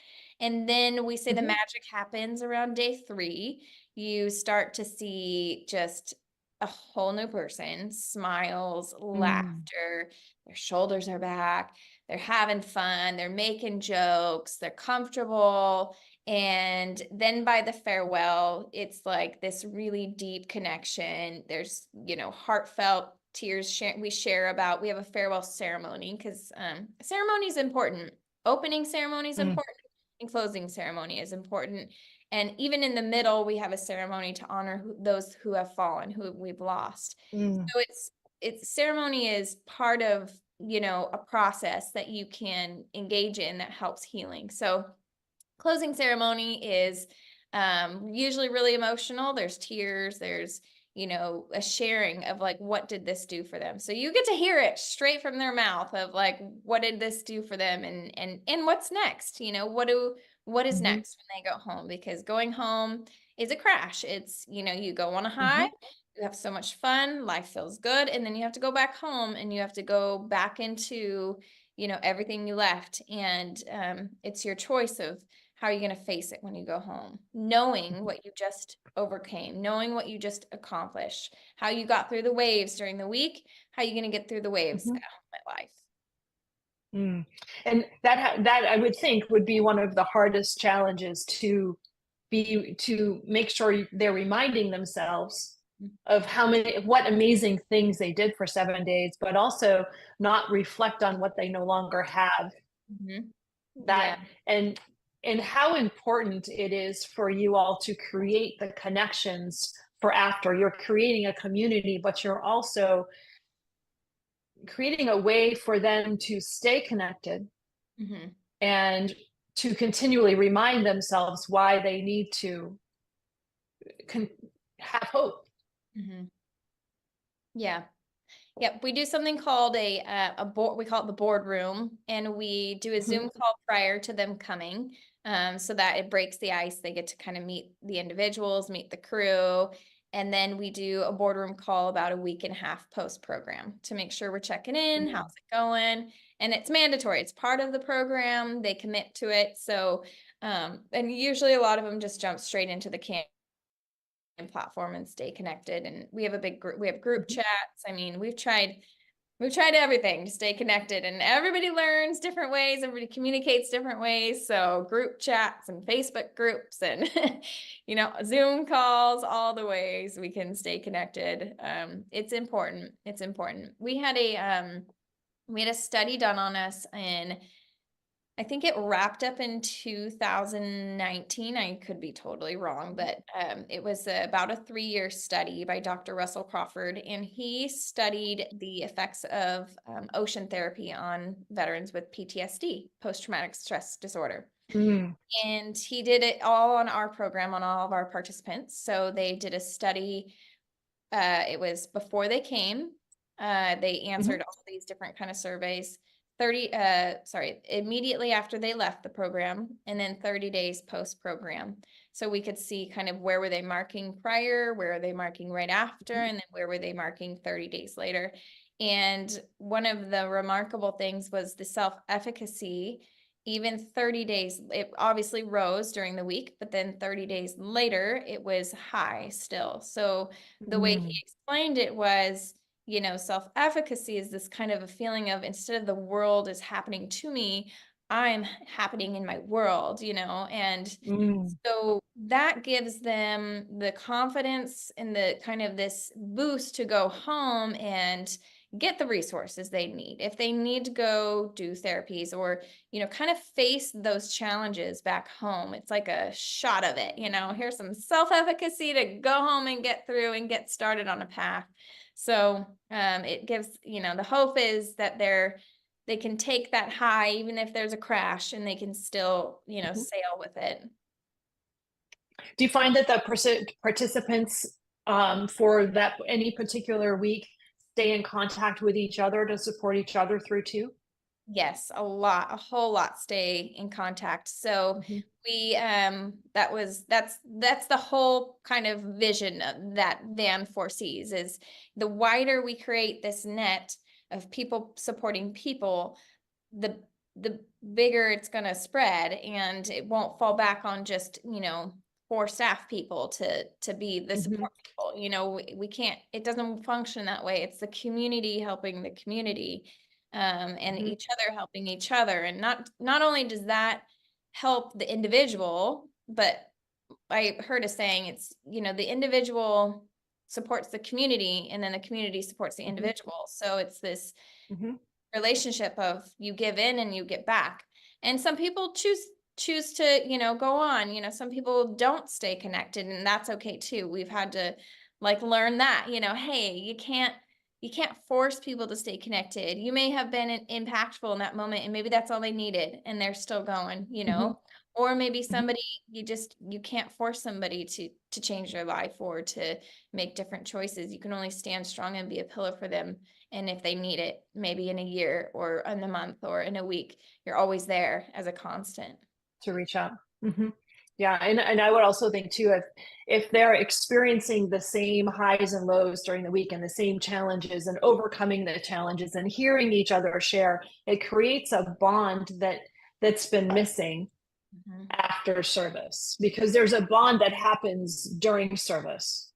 And then we say the Mhm. magic happens around day 3. You start to see just a whole new person, smiles, Mm. laughter, their shoulders are back, they're having fun, they're making jokes, they're comfortable. And then by the farewell, it's like this really deep connection. There's, heartfelt tears we share about. We have a farewell ceremony because ceremony is important. Opening ceremony is Mm. important, and closing ceremony is important. And even in the middle, we have a ceremony to honor those who have fallen, who we've lost. Mm. So it's ceremony is part of, a process that you can engage in that helps healing. So closing ceremony is usually really emotional. There's tears, there's, a sharing of like, what did this do for them? So you get to hear it straight from their mouth of like, what did this do for them? And what's next? What is Mhm. next when they go home? Because going home is a crash. It's, you go on a high, Mhm. you have so much fun, life feels good. And then you have to go back home and you have to go back into, everything you left. And it's your choice of how are you going to face it when you go home, knowing what you just overcame, knowing what you just accomplished, how you got through the waves during the week, how are you going to get through the waves Mhm. at home at life. Mm. And that I would think would be one of the hardest challenges to make sure they're reminding themselves of what amazing things they did for 7 days, but also not reflect on what they no longer have. Mhm. Yeah. That and how important it is for you all to create the connections for after. You're creating a community, but you're also creating a way for them to stay connected Mhm. and to continually remind themselves why they need to con- have hope. Mhm. Yeah. Yep, we do something called a board. We call it the boardroom, and we do a Mhm. Zoom call prior to them coming, so that it breaks the ice. They get to kind of meet the individuals, meet the crew, and then we do a boardroom call about a week and a half post program to make sure we're checking in. Mhm. How's it going? And it's mandatory. It's part of the program. They commit to it. So, and usually a lot of them just jump straight into the camp platform and stay connected. And we have a big group. We have group Mhm. chats. I mean, we've tried We've tried everything to stay connected, and everybody learns different ways. Everybody communicates different ways. So group chats and Facebook groups and, you know, Zoom calls, all the ways we can stay connected. It's important. It's important. We had a study done on us, and I think it wrapped up in 2019. I could be totally wrong, but it was about a 3-year study by Dr. Russell Crawford, and he studied the effects of ocean therapy on veterans with PTSD, post-traumatic stress disorder. And he did it all on our program, on all of our participants. So they did a study. It was before they came. They answered all these different kind of surveys. Immediately after they left the program, and then 30 days post-program. So we could see kind of where were they marking prior, where are they marking right after, and then where were they marking 30 days later. And one of the remarkable things was the self-efficacy. Even 30 days, it obviously rose during the week, but then 30 days later, it was high still. So the way he explained it was, you know, self-efficacy is this kind of a feeling of, instead of the world is happening to me, I'm happening in my world, you know, and so that gives them the confidence and the kind of this boost to go home and get the resources they need. If they need to go do therapies or, you know, kind of face those challenges back home, it's like a shot of it, you know, here's some self-efficacy to go home and get through and get started on a path. So it gives, you know, the hope is that they can take that high, even if there's a crash, and they can still, you know, sail with it. Do you find that the participants for that any particular week stay in contact with each other to support each other through too? Yes, a whole lot stay in contact. So we that's the whole kind of vision that Van foresees, is the wider we create this net of people supporting people, the bigger it's going to spread, and it won't fall back on just, you know, 4 staff people to be the support people. You know, we can't, it doesn't function that way. It's the community helping the community. And each other helping each other. And not only does that help the individual, but I heard a saying, it's, you know, the individual supports the community, and then the community supports the individual. So it's this relationship of you give in and you get back. And some people choose to, you know, go on, you know, some people don't stay connected, and that's okay too. We've had to like learn that, you know, hey, you can't force people to stay connected. You may have been impactful in that moment, and maybe that's all they needed, and they're still going, you know, or maybe somebody, you can't force somebody to change their life or to make different choices. You can only stand strong and be a pillar for them. And if they need it, maybe in a year or in a month or in a week, you're always there as a constant. To reach out. Yeah, and I would also think too, if they're experiencing the same highs and lows during the week and the same challenges and overcoming the challenges and hearing each other share, it creates a bond that's been missing after service, because there's a bond that happens during service.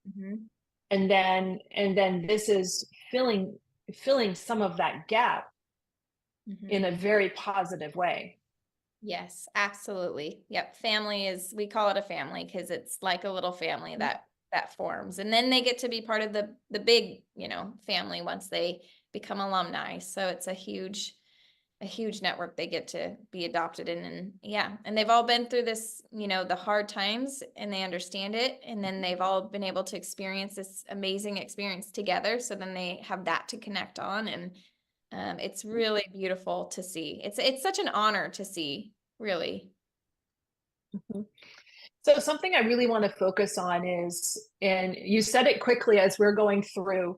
And then this is filling some of that gap in a very positive way. Yes, absolutely. Yep. Family is, we call it a family because it's like a little family that forms, and then they get to be part of the big, you know, family once they become alumni. So it's a huge network they get to be adopted in. And yeah, and they've all been through this, you know, the hard times, and they understand it. And then they've all been able to experience this amazing experience together. So then they have that to connect on, and it's really beautiful to see. It's such an honor to see, really. So something I really want to focus on is, and you said it quickly as we're going through,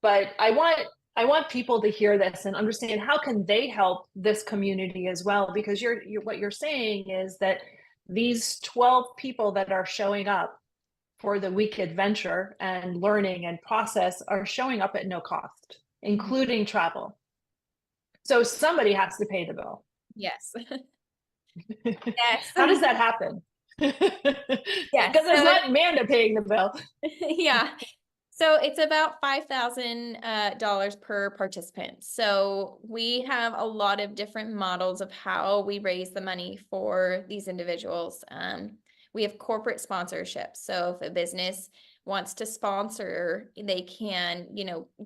but I want people to hear this and understand how can they help this community as well, because what you're saying is that these 12 people that are showing up for the week adventure and learning and process are showing up at no cost, including travel. So somebody has to pay the bill. Yes. Yes. How does that happen? Yes. Because it's not Amanda paying the bill. Yeah. So it's about $5,000 per participant. So we have a lot of different models of how we raise the money for these individuals. We have corporate sponsorship. So if a business wants to sponsor, they can,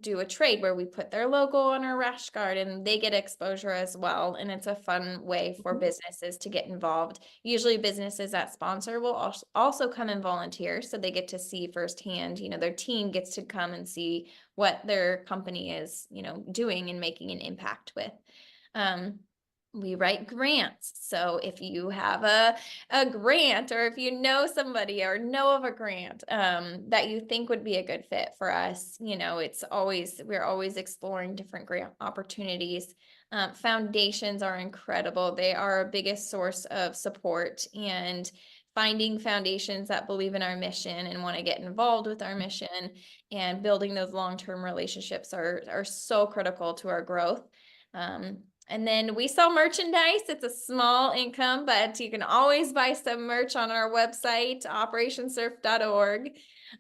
do a trade where we put their logo on our rash guard and they get exposure as well. And it's a fun way for businesses to get involved. Usually businesses that sponsor will also come and volunteer. So they get to see firsthand, their team gets to come and see what their company is, doing and making an impact with. We write grants. So if you have a grant, or if you know somebody or know of a grant that you think would be a good fit for us, we're always exploring different grant opportunities. Foundations are incredible. They are our biggest source of support, and finding foundations that believe in our mission and want to get involved with our mission and building those long-term relationships are so critical to our growth. And then we sell merchandise. It's a small income, but you can always buy some merch on our website, operationsurf.org.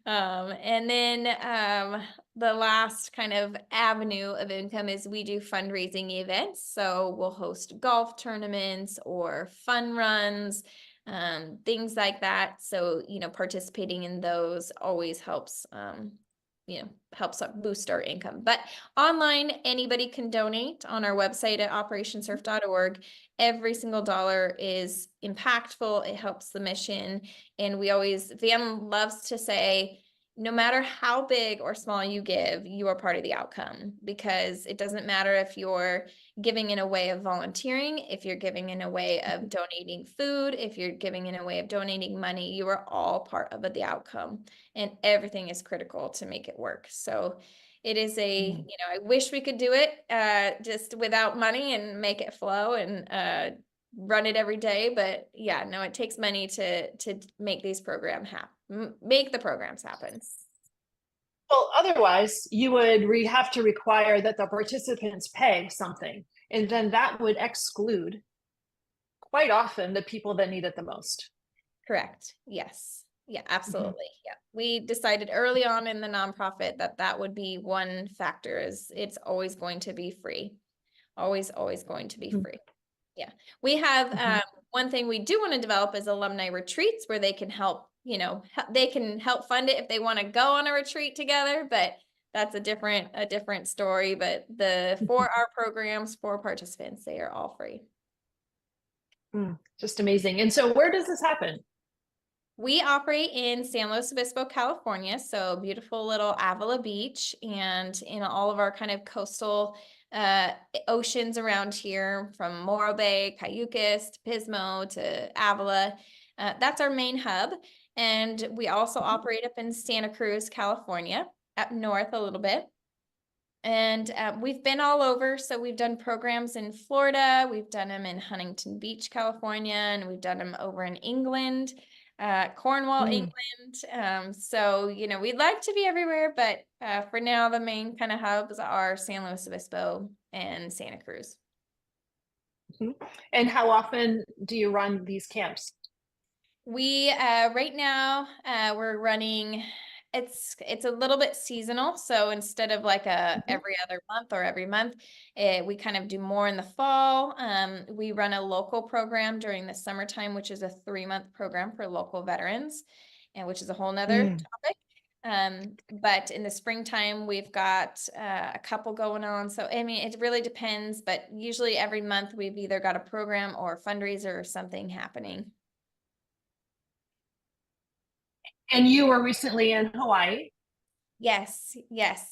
And then the last kind of avenue of income is we do fundraising events. So we'll host golf tournaments or fun runs, things like that. So, participating in those always helps helps boost our income. But online, anybody can donate on our website at operationsurf.org. Every single dollar is impactful. It helps the mission. And Van loves to say, no matter how big or small you give, you are part of the outcome, because it doesn't matter if you're giving in a way of volunteering, if you're giving in a way of donating food, if you're giving in a way of donating money, you are all part of the outcome, and everything is critical to make it work. So it is I wish we could do it just without money and make it flow and run it every day. But yeah, no, it takes money to make these programs happen, make the programs happen. Well, otherwise you would have to require that the participants pay something, and then that would exclude quite often the people that need it the most. Correct. Yes. Yeah, absolutely. Yeah. We decided early on in the nonprofit that would be one factor, is it's always going to be free. Always going to be free. Yeah. We have one thing we do want to develop is alumni retreats, where they can help, they can help fund it if they want to go on a retreat together, but that's a different story. But for our programs, for participants, they are all free. Just amazing. And so where does this happen? We operate in San Luis Obispo, California, so beautiful little Avila Beach, and in all of our kind of coastal oceans around here, from Morro Bay, Cayucas, to Pismo, to Avila. That's our main hub. And we also operate up in Santa Cruz, California, up north a little bit. And we've been all over. So we've done programs in Florida, we've done them in Huntington Beach, California, and we've done them over in England. Cornwall, England. So, we'd like to be everywhere, but for now, the main kind of hubs are San Luis Obispo and Santa Cruz. And how often do you run these camps? We, right now, we're running, it's a little bit seasonal. So instead of like every other month or every month, we kind of do more in the fall. We run a local program during the summertime, which is a 3-month program for local veterans, and which is a whole nother topic. But in the springtime, we've got a couple going on. So, it really depends, but usually every month we've either got a program or a fundraiser or something happening. And you were recently in Hawaii. Yes.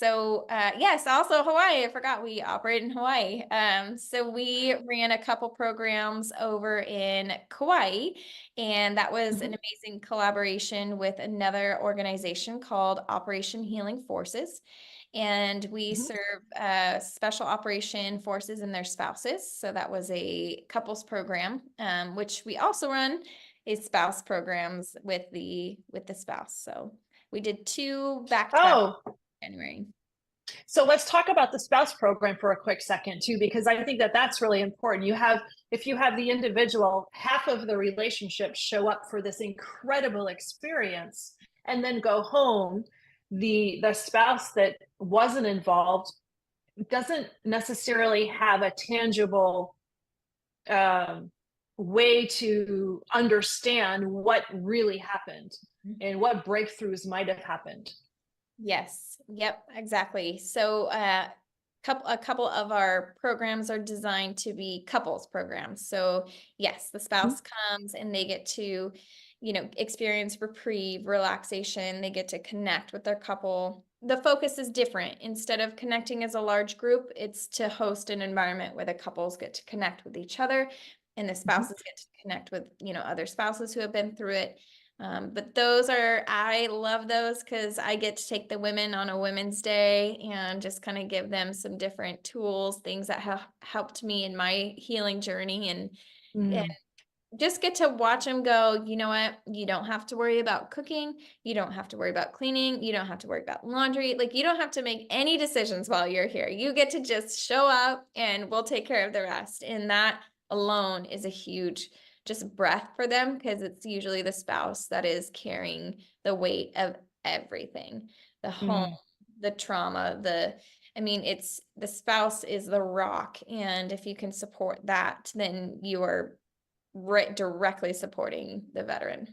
So, yes, also Hawaii. I forgot we operate in Hawaii. So we ran a couple programs over in Kauai, and that was an amazing collaboration with another organization called Operation Healing Forces. And we serve special operation forces and their spouses. So that was a couples program, which we also run is spouse programs with the spouse. So we did 2 back-to-back January. So let's talk about the spouse program for a quick second too, because I think that that's really important. If you have the individual, half of the relationship show up for this incredible experience and then go home, the spouse that wasn't involved doesn't necessarily have a tangible way to understand what really happened and what breakthroughs might have happened. Yes. Yep. Exactly. So, a couple of our programs are designed to be couples programs. So yes, the spouse comes and they get to, experience reprieve, relaxation. They get to connect with their couple. The focus is different. Instead of connecting as a large group, it's to host an environment where the couples get to connect with each other and the spouses get to connect with, other spouses who have been through it. But I love those because I get to take the women on a Women's Day and just kind of give them some different tools, things that have helped me in my healing journey, and just get to watch them go, you know what? You don't have to worry about cooking. You don't have to worry about cleaning. You don't have to worry about laundry. Like, you don't have to make any decisions while you're here. You get to just show up and we'll take care of the rest. And that alone is a huge just breath for them, because it's usually the spouse that is carrying the weight of everything, the home, the trauma, it's the spouse is the rock. And if you can support that, then you are directly supporting the veteran.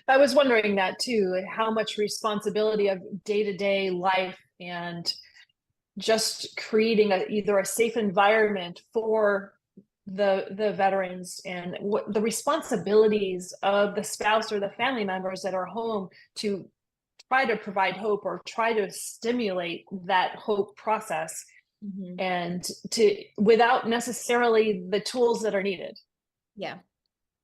I was wondering that too, how much responsibility of day-to-day life and just creating either a safe environment for the veterans, and what the responsibilities of the spouse or the family members that are home to try to provide hope or try to stimulate that hope process, and without necessarily the tools that are needed. Yeah.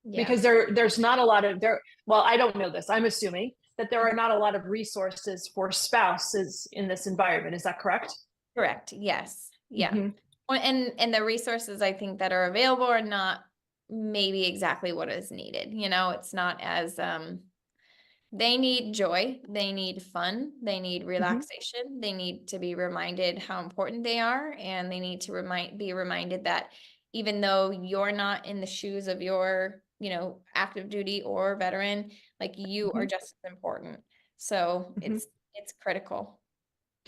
Because there's not a lot of well, I don't know this. I'm assuming that there are not a lot of resources for spouses in this environment. Is that correct? Correct. Yes. Yeah. Well, and the resources I think that are available are not maybe exactly what is needed. It's not as they need joy, they need fun, they need relaxation, they need to be reminded how important they are, and they need to be reminded that even though you're not in the shoes of your, active duty or veteran, like, you are just as important. So it's critical.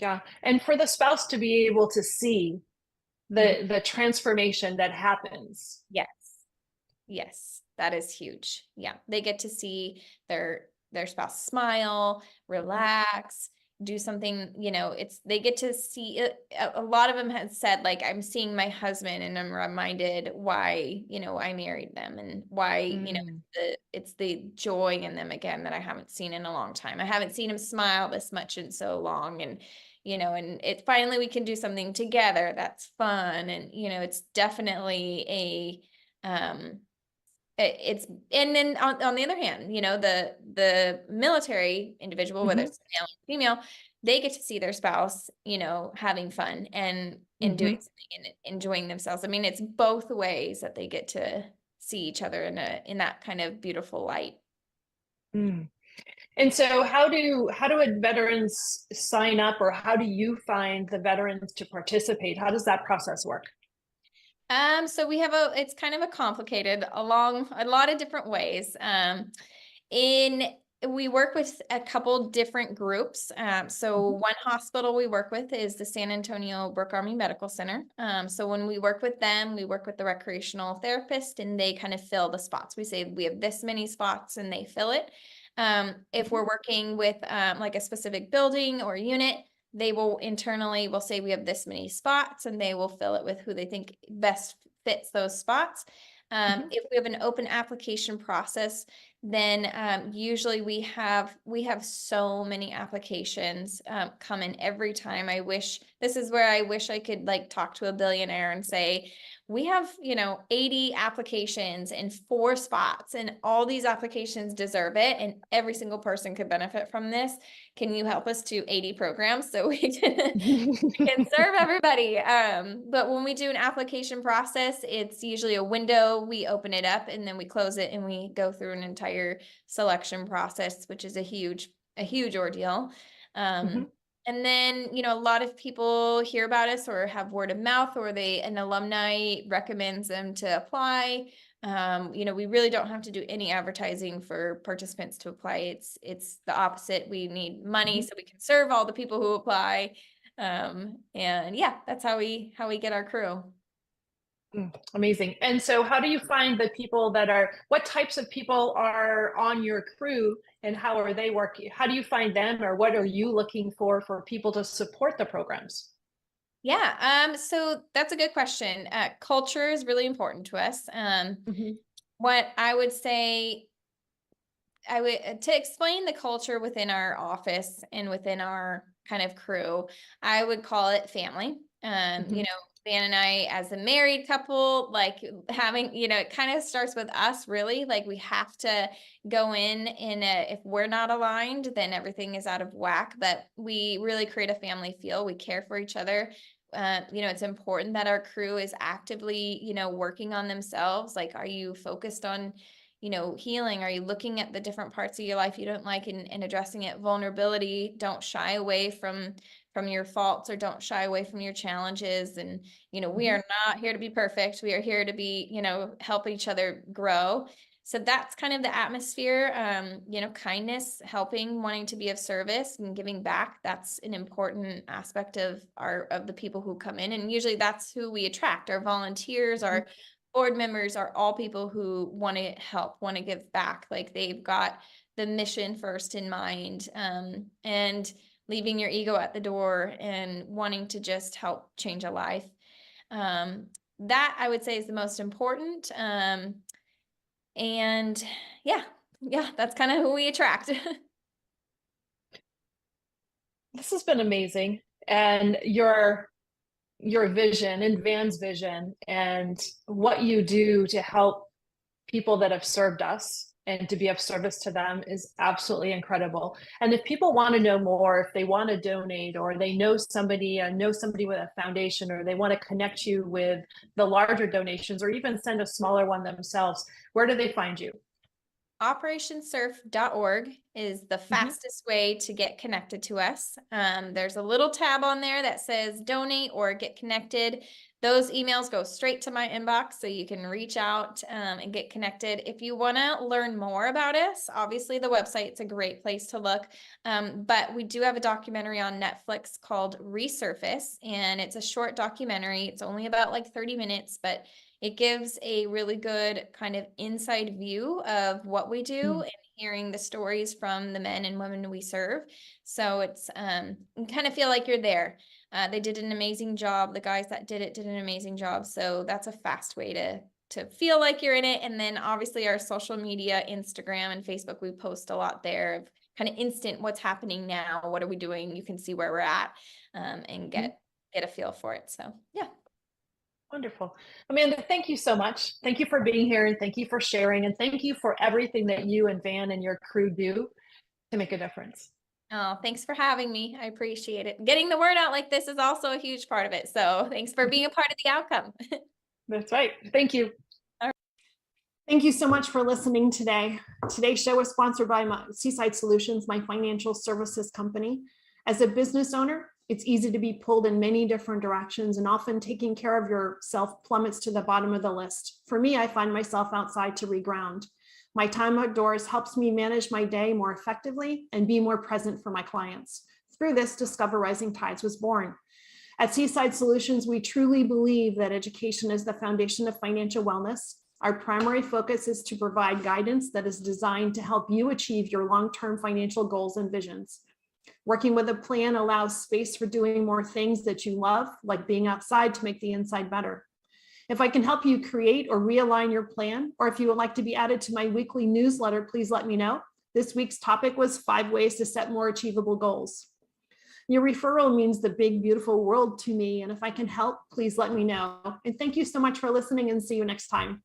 Yeah. And for the spouse to be able to see the transformation that happens. Yes, that is huge. Yeah, they get to see their spouse smile, relax, do something, they get to see it. A lot of them have said, like, I'm seeing my husband and I'm reminded why, I married them, and why, it's the joy in them again that I haven't seen in a long time. I haven't seen him smile this much in so long. And and it finally we can do something together that's fun. And it's definitely and then on the other hand, the military individual, whether it's male or female, they get to see their spouse, having fun and doing something and enjoying themselves. It's both ways that they get to see each other in that kind of beautiful light. And so how do veterans sign up, or how do you find the veterans to participate? How does that process work? So it's kind of a complicated along a lot of different ways. We work with a couple different groups. So one hospital we work with is the San Antonio Brooke Army Medical Center. So when we work with them, we work with the recreational therapist, and they kind of fill the spots. We say we have this many spots and they fill it. If we're working with like a specific building or unit, they will we'll say we have this many spots, and they will fill it with who they think best fits those spots. If we have an open application process, then usually we have so many applications come in every time. This is where I wish I could like talk to a billionaire and say, we have 80 applications and 4 spots, and all these applications deserve it, and every single person could benefit from this. Can you help us to 80 programs so we can serve everybody? But when we do an application process, it's usually a window. We open it up and then we close it, and we go through an entire selection process, which is a huge ordeal. And then, a lot of people hear about us or have word of mouth, or an alumni recommends them to apply. You know, we really don't have to do any advertising for participants to apply. It's the opposite. We need money so we can serve all the people who apply. And yeah, that's how we get our crew. Amazing. And so how do you find the people that are, what types of people are on your crew and how are they working? How do you find them, or what are you looking for people to support the programs? Yeah, so that's a good question. Culture is really important to us. What I would say, to explain the culture within our office and within our kind of crew, I would call it family. You know, Van and I, as a married couple, like having, you know, it kind of starts with us, really. Like we have to go in if we're not aligned, then everything is out of whack. But we really create a family feel. We care for each other. You know, it's important that our crew is actively, you know, working on themselves. Like, are you focused on, you know, healing? Are you looking at the different parts of your life you don't like and addressing it? Vulnerability. Don't shy away from your faults, or don't shy away from your challenges. And, you know, we are not here to be perfect. We are here to be, you know, help each other grow. So that's kind of the atmosphere. You know, kindness, helping, wanting to be of service and giving back. That's an important aspect of the people who come in. And usually that's who we attract. Our volunteers, our board members are all people who want to help, want to give back. Like they've got the mission first in mind, and leaving your ego at the door and wanting to just help change a life. That I would say is the most important. And yeah, that's kind of who we attract. This has been amazing. And your vision and Van's vision and what you do to help people that have served us and to be of service to them is absolutely incredible. And if people want to know more, if they want to donate, or they know somebody with a foundation, or they want to connect you with the larger donations, or even send a smaller one themselves, where do they find you? OperationSurf.org is the fastest way to get connected to us. There's a little tab on there that says donate or get connected. Those emails go straight to my inbox, so you can reach out and get connected. If you want to learn more about us, obviously the website's a great place to look. But we do have a documentary on Netflix called Resurface, and it's a short documentary. It's only about like 30 minutes, but it gives a really good kind of inside view of what we do and hearing the stories from the men and women we serve. So it's you kind of feel like you're there. They did an amazing job. The guys that did it did an amazing job. So that's a fast way to feel like you're in it. And then obviously our social media, Instagram and Facebook, we post a lot there of kind of instant what's happening now. What are we doing? You can see where we're at and get a feel for it. So yeah. Wonderful. Amanda, thank you so much. Thank you for being here, and thank you for sharing, and thank you for everything that you and Van and your crew do to make a difference. Oh, thanks for having me. I appreciate it. Getting the word out like this is also a huge part of it. So thanks for being a part of the outcome. That's right. Thank you. Thank you so much for listening today. Today's show was sponsored by Seaside Solutions, my financial services company. As a business owner, it's easy to be pulled in many different directions, and often taking care of yourself plummets to the bottom of the list. For me, I find myself outside to reground. My time outdoors helps me manage my day more effectively and be more present for my clients. Through this, Discover Rising Tides was born. At Seaside Solutions, we truly believe that education is the foundation of financial wellness. Our primary focus is to provide guidance that is designed to help you achieve your long-term financial goals and visions. Working with a plan allows space for doing more things that you love, like being outside to make the inside better. If I can help you create or realign your plan, or if you would like to be added to my weekly newsletter, please let me know. This week's topic was 5 ways to set more achievable goals. Your referral means the big, beautiful world to me, and if I can help, please let me know. And thank you so much for listening, and see you next time.